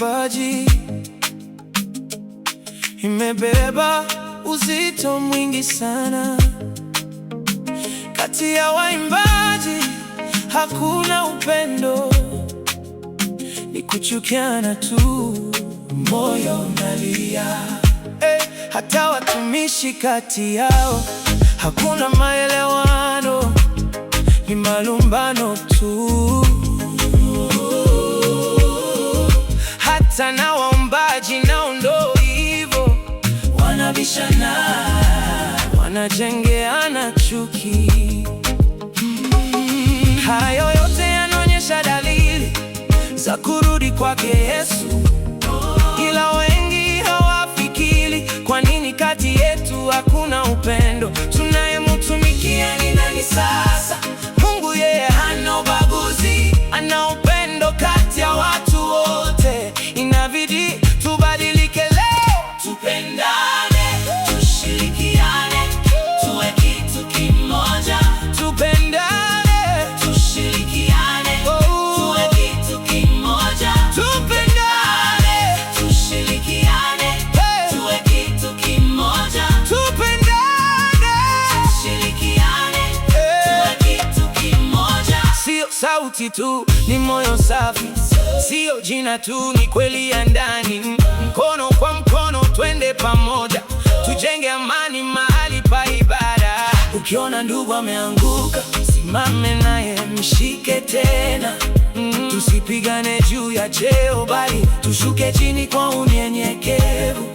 uimbaji imebeba uzito mwingi sana. Kati ya waimbaji hakuna upendo, ni kuchukiana tu, moyo unalia. Hata watumishi kati yao hakuna maelewano, ni malumbano tu. Hata na waombaji nao ndo hivyo, wanabishana, wanajengeana chuki. Hayo yote yanaonyesha dalili za kurudi kwake Yesu, ila wengi hawafikiri. Kwa nini kati yetu hakuna upendo? Tunayemtumikia ni nani sasa? Mungu yeye hana ubaguzi, ana upendo kati ya watu wote. Inabidi tubadilike leo, tupendane, tushirikiane, tuwe kitu kimoja. Tupendane, tushirikiane, tuwe kitu kimoja. Tupendane, tushirikiane, tuwe kitu kimoja. Tupendane, tushirikiane, tuwe kitu kimoja. Sio sauti tu, ni moyo safi. Sio jina tu, ni kweli ya ndani. Mkono kwa mkono twende pamoja, tujenge amani mahali pa ibada. Ukiona ndugu ameanguka, simame naye, mshike tena. Tusipigane juu ya cheo, bali tushuke chini kwa unyenyekevu.